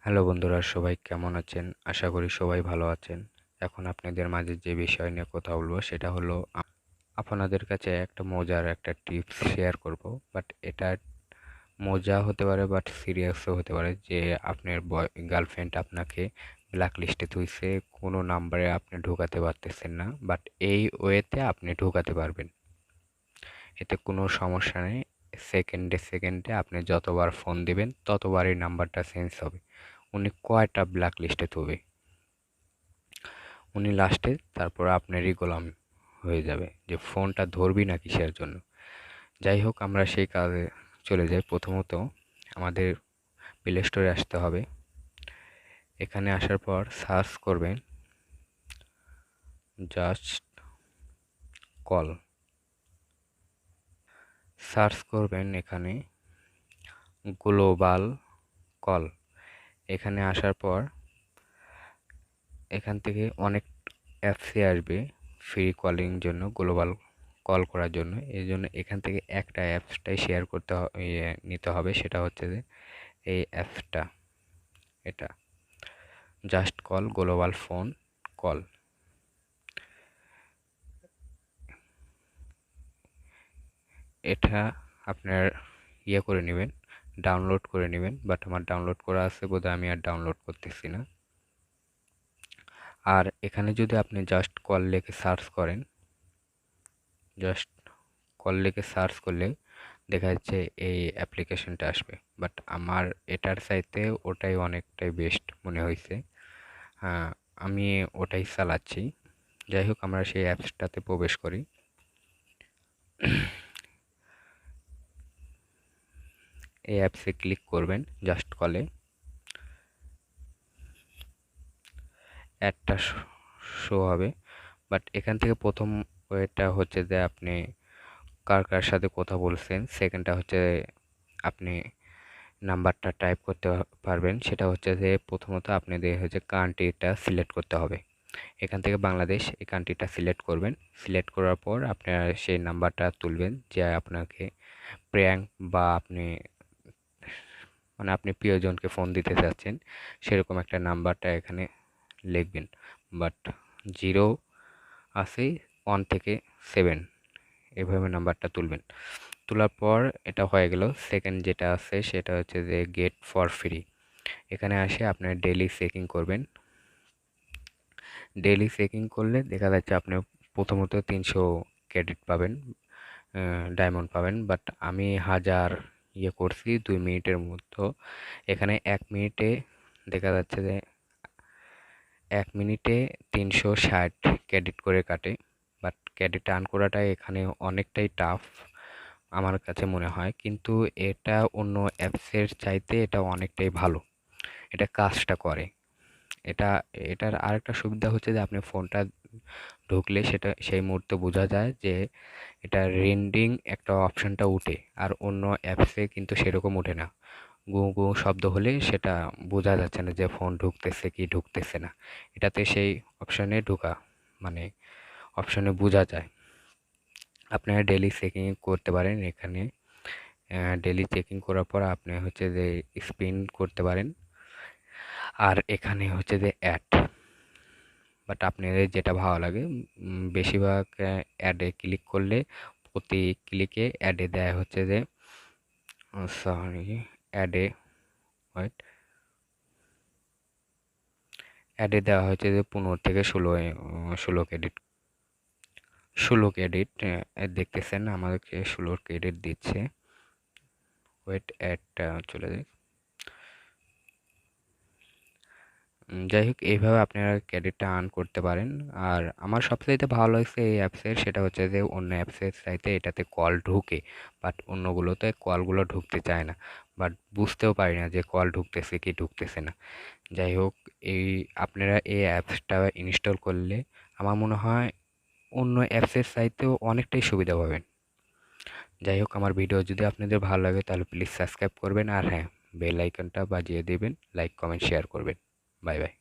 Hello বন্ধুরা, সবাই কেমন আছেন? আশা করি সবাই ভালো আছেন। এখন আপনাদের মাঝে যে বিষয় নিয়ে কথা বলবো সেটা হলো আপনাদের কাছে একটা মজার একটা টিপস শেয়ার করব। বাট এটা মজা হতে পারে, বাট সিরিয়াসও হতে পারে যে আপনার গার্লফ্রেন্ড আপনাকে ব্ল্যাক লিস্টে থুইছে, কোনো নাম্বারে আপনি ঢোকাতে পারতেছেন না, বাট এই ওয়েতে আপনি ঢোকাতে পারবেন। এতে কোনো সমস্যা নেই। সেকেন্ডে সেকেন্ডে আপনি যতবার ফোন দিবেন ততবারই নাম্বারটা চেঞ্জ হবে। উনি কয়টা ব্ল্যাক লিস্টে থুবে, উনি লাস্টে তারপর আপনারই গোলাম হয়ে যাবে যে ফোনটা ধরবি না কিসের জন্য। যাই হোক, আমরা সেই কাজে চলে যাই। প্রথমত আমাদের প্লে স্টোরে আসতে হবে। এখানে আসার পর সার্চ করবেন জাস্ট কল। সার্চ করবেন এখানে গ্লোবাল কল। এখানে আসার পর এখান থেকে অনেক অ্যাপসে আসবে ফ্রি কলিং জন্য, গ্লোবাল কল করার জন্য। এই জন্য এখান থেকে একটা অ্যাপসটাই শেয়ার করতে নিতে হবে, সেটা হচ্ছে যে এই অ্যাপসটা, এটা just call global phone call. এটা আপনার করে নেবেন, ডাউনলোড করে নেবেন। বাট আমার ডাউনলোড করা আছে বোধহয়, আমি আর ডাউনলোড করতেছি না। আর এখানে যদি আপনি জাস্ট কল লিখে সার্চ করেন, জাস্ট কল লিখে সার্চ করলে দেখা যাচ্ছে এই অ্যাপ্লিকেশনটা আসবে। বাট আমার এটার চাইতে ওটাই অনেকটাই বেস্ট মনে হয়েছে। হ্যাঁ, আমি ওটাই চালাচ্ছি। যাই হোক, আমরা সেই অ্যাপসটাতে প্রবেশ করি। এই অ্যাপসে ক্লিক করবেন, জাস্ট কলে অ্যাডটা শো হবে। বাট এখান থেকে প্রথম ওয়েটা হচ্ছে যে আপনি কার কার সাথে কথা বলছেন। সেকেন্ডটা হচ্ছে আপনি নাম্বারটা টাইপ করতে পারবেন। সেটা হচ্ছে যে প্রথমত আপনাদের হচ্ছে কান্ট্রিটা সিলেক্ট করতে হবে। এখান থেকে বাংলাদেশ, এই কান্ট্রিটা সিলেক্ট করবেন। সিলেক্ট করার পর আপনারা সেই নাম্বারটা তুলবেন যে আপনাকে প্র্যাঙ্ক বা আপনি প্রিয়জনকে ফোন দিতে চাচ্ছেন, সেরকম একটা নাম্বারটা এখানে লিখবেন। বাট 0 আছে, 1 থেকে 7 এভাবে নাম্বারটা তুলবেন। তোলার পর এটা হয়ে গেল। সেকেন্ড যেটা আছে সেটা হচ্ছে যে গেট ফর ফ্রি। এখানে আসে আপনার ডেইলি চেকিং করবেন। ডেইলি চেকিং করলে দেখা যাচ্ছে আপনি প্রথমত 300 ক্রেডিট পাবেন, ডায়মন্ড পাবেন। বাট আমি 1000 করছি 2 মিনিটের মতো। এখানে 1 মিনিটে দেখা যাচ্ছে যে 1 মিনিটে 360 ক্রেডিট করে কাটে। বাট ক্রেডিট আর্ন করাটা এখানে অনেকটাই টাফ আমার কাছে মনে হয়, কিন্তু এটা অন্য অ্যাপসের চাইতে এটা অনেকটাই ভালো, এটা কাজটা করে। এটা এটার আরেকটা সুবিধা হচ্ছে যে আপনি ফোনটা ঢুকলে সেটা সেই মুহূর্তে বোঝা যায় যে এটা রিংডিং একটা অপশনটা উঠে, আর অন্য অ্যাপসে কিন্তু সেরকম ওঠে না। গু গু শব্দ হলে সেটা বোঝা যাচ্ছে না যে ফোন ঢুকতেছে কি ঢুকতেছে না। এটাতে সেই অপশনে ঢোকা মানে অপশনে বোঝা যায়। আপনারা ডেইলি চেকিং করতে পারেন এখানে। ডেইলি চেকিং করার পর আপনি হচ্ছে যে স্পিন করতে পারেন। আর এখানে হচ্ছে যে অ্যাড, বাট আপনাদের যেটা ভালো লাগে। বেশিরভাগ অ্যাডে ক্লিক করলে প্রতি ক্লিকে অ্যাডে দেয় হচ্ছে যে সরি অ্যাডে ওয়েট অ্যাডে দেওয়া হচ্ছে যে 15 থেকে 16 ক্রেডিট। 16 ক্রেডিট দেখতেছেন আমাদেরকে 16 ক্রেডিট দিচ্ছে। ওয়েট অ্যাডটা চলে যায়। যাই হোক, এইভাবে আপনারা ক্রেডিটটা আর্ন করতে পারেন। আর আমার সবচাইতে ভালো লাগছে এই অ্যাপসের, সেটা হচ্ছে যে অন্য অ্যাপসের চাইতে এটাতে কল ঢুকে, বাট অন্যগুলোতে কলগুলো ঢুকতে চায় না, বাট বুঝতেও পারি না যে কল ঢুকতেছে কি ঢুকতেছে না। যাই হোক, এই আপনারা এই অ্যাপসটা ইনস্টল করলে আমার মনে হয় অন্য অ্যাপসের চাইতেও অনেকটাই সুবিধা পাবেন। যাই হোক, আমার ভিডিও যদি আপনাদের ভালো লাগে তাহলে প্লিজ সাবস্ক্রাইব করবেন, আর হ্যাঁ, বেল আইকনটা বাজিয়ে দেবেন, লাইক কমেন্ট শেয়ার করবেন। Bye bye.